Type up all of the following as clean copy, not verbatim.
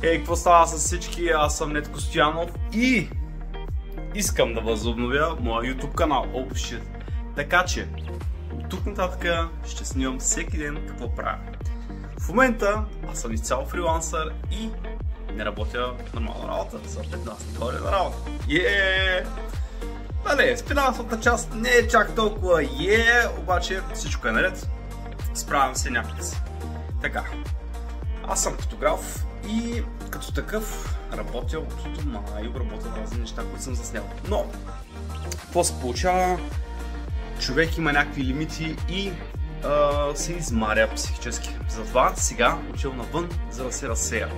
Какво става с всички? Аз съм Нетко Стоянов и искам да възобновя моя YouTube канал. Oh shit. Така че, от тук нататък ще снимам всеки ден какво правя. В момента аз съм изцяло фрилансър и не работя нормална работа. За 15 не ходя на работа. Нали, с финансовата част не е чак толкова обаче всичко е наред. Справям се някакси. Така, аз съм фотограф и като такъв работя от дома и обработвам разни неща, които съм заснял. Но, какво се получава? Човек има някакви лимити и се измаря психически. Затова сега учил навън, за да се разсея.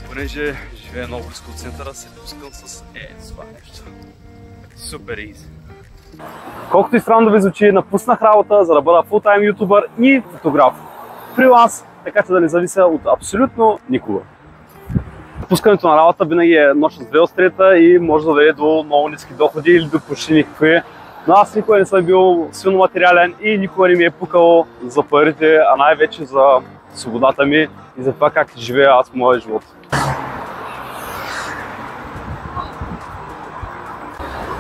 Понеже живея много близко от центъра, се пускам с това нещо. Супер изи. Колкото и странно да ви звучи, напуснах работа, за да бъда фултайм ютубър и фотограф. Фриланс, така че да не завися от абсолютно никога. Пускането на работа винаги е нощ с две острията и може да доведе до много ниски доходи или до почти никакви. Но аз никога не съм бил силно материален и никога не ми е пукало за парите, а най-вече за свободата ми и за това как живея аз в моя живот.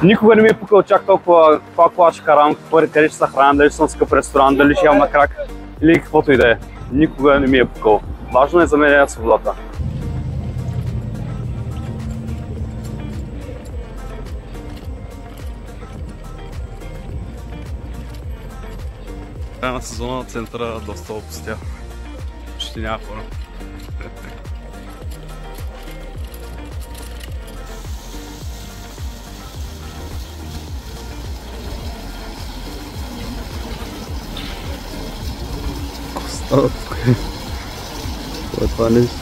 Никога не ми е пукал чак толкова каква кола ще карам, къде ще се храня, дали ще съм скъп ресторант, дали ще ям на крак или каквото и да е. Никога не ми е пукал. Важно е за мен свободата. Края на сезона на центъра доста опустя. Почти няма хора. Става тук. Това е това нещо.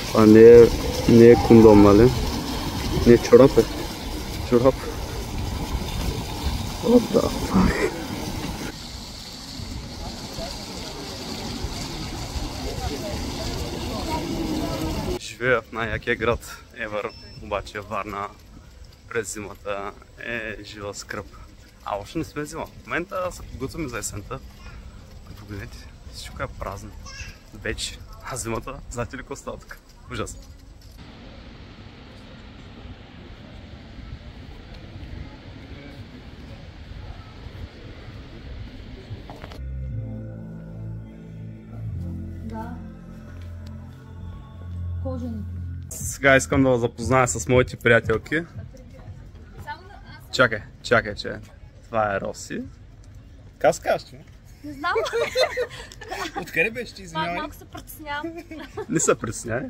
Това не е кондом, нали? Не е чорап е. Чорап. What the fuck? Живея в най-якия град ever, обаче Варна през зимата е жива скръб. А още не сме зима. В момента се подготвяме за есента. Като гледате, всичко е празно. Вече. А зимата, знаете ли какво става тук? Ужасно. Сега искам да запозная с моите приятелки. Чакай, че това е Роси. Как се казваш? Не знам. Откъде беше ти, извинявай? Малко се притеснявам. Не се притеснявай.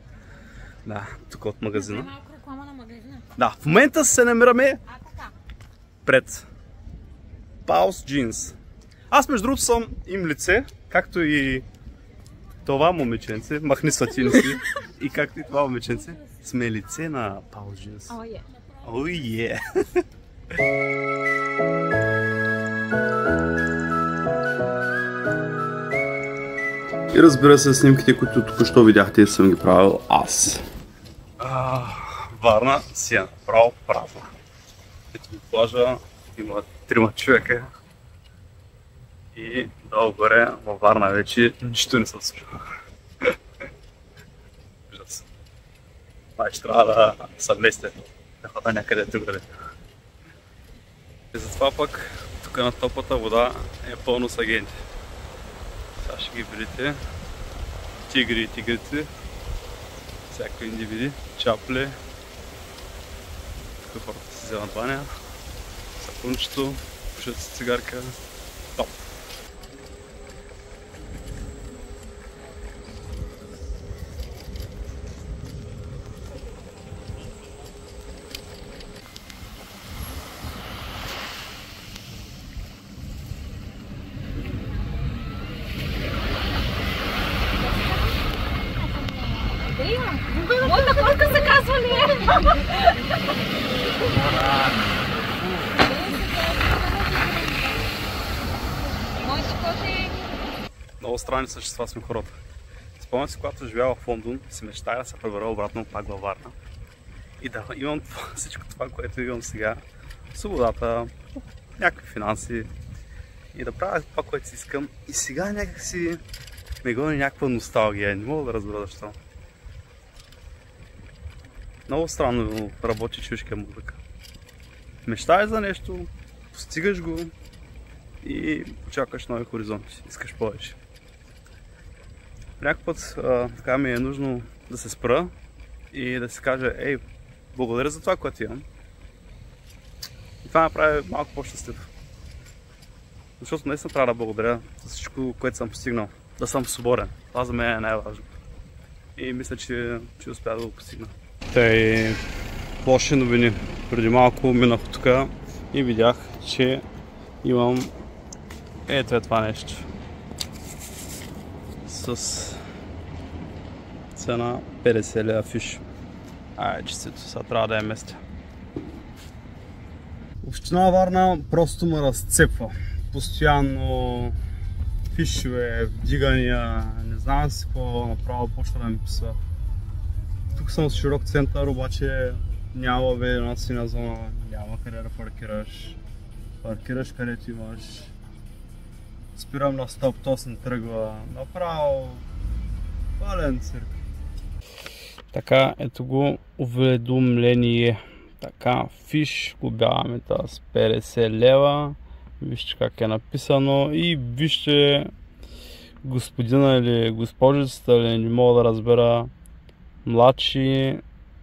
Да, тук от магазина. Малко реклама на магазина. Да, в момента се намираме пред Pulse Jeans. Аз между другото съм им лице, както и това момиченце, махни сатини си, и както и това момиченце, сме лице на Pulse Jeans. Oh yeah. Oh yeah. И разбира се, снимките, които току-що видяхте, съм ги правил аз. Варна си е направо празна. Ето в плажа има 3 човека. И долу горе във Варна вече нищо не се случва. Май ще трябва да съвместя, да хода някъде тук дали. И затова пък тук на топлата вода е пълно с агенти. Сега ще ги видите. Тигри и тигрици. Всякакви индивиди, чапли. Тук хората си вземат баня. Сапунчето, пушат си цигарка. Топ! Моята котка се казва ли е? Много странни същества сме хората. Спомням си, когато живяла в Лондон, си мечтая да се пребера обратно пак във Варна. И да имам всичко това, което имам сега. Свободата, някакви финанси и да правя това, което си искам. И сега някакси ме гони някаква носталгия. Не мога да разбера защо. Много странно работи човешка музика. Мечтаеш за нещо, постигаш го и очакваш нови хоризонти. Искаш повече. Някакъв път така ми е нужно да се спра и да си кажа: ей, благодаря за това, което имам. И това направи малко по-щастлив. Защото наистина трябва да благодаря за всичко, което съм постигнал. Да съм свободен. Това за мен е най-важно. И мисля, че успя да го постигна. Тъй лоши новини. Преди малко минах от тук и видях, че имам ето е това нещо. С цена 50 лева фиш. Честито, сега трябва да я местя. Община Варна просто ме разцепва. Постоянно фишове, вдигания, не знам си какво, направо почва да ми писа. Тук съм с широк център, обаче няма една синя зона, няма къде да паркираш. Паркираш където имаш. Спирам на стоп, то се не тръгва. Направо пълен цирк. Така, ето го уведомление. Така, фиш, глобяваме с 50 лева. Вижте как е написано и вижте господина или госпожицата, или не мога да разбера, младши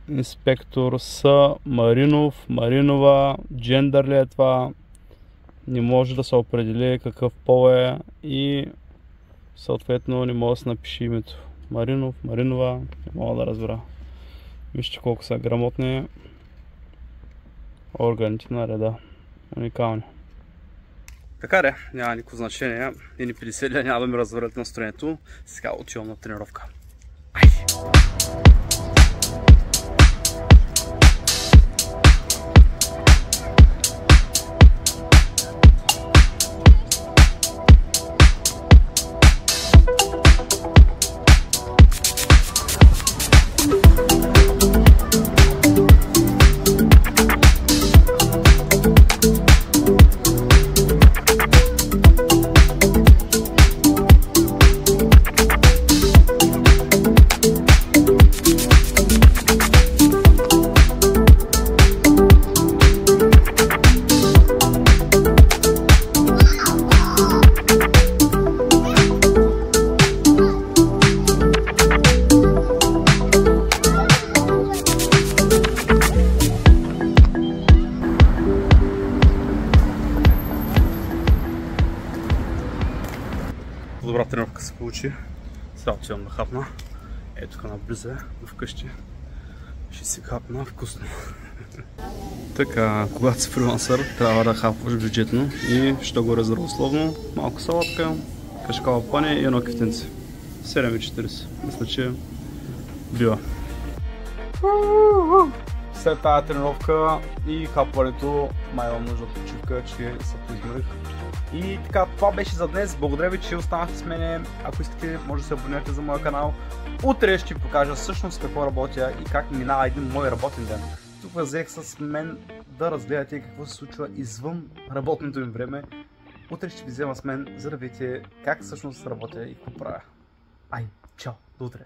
инспектор С. Маринов, Маринова, джендър ли е това, не може да се определи какъв пол е и съответно не може да се напише името. Маринов, Маринова, не мога да разбера. Вижте колко са грамотни органите на реда. Уникални. Така де, няма никакво значение и ни 50 лева няма да ми развалят настроението. Сега отивам на тренировка. Айде! Добра тренировка се получи. Сега отивам да хапна. Ето тук наблизо е, вкъщи. Ще си хапна вкусно. Така, когато си фрилансър, трябва да хапваш бюджетно и ще го здравословно. Малко салатка, кашкава пане и едно кефтенце. 7,40. Мисля, че бива. След тази тренировка и хапването май имам нужда от почивка, че се поизморих. И така, това беше за днес. Благодаря ви, че останахте с мене. Ако искате, може да се абонирате за моя канал. Утре ще ви покажа всъщност какво работя и как минава един мой работен ден. Тук взех с мен да разгледате какво се случва извън работното им време. Утре ще ви взема с мен, за да видите как всъщност работя и какво правя. Ай, чао, до утре!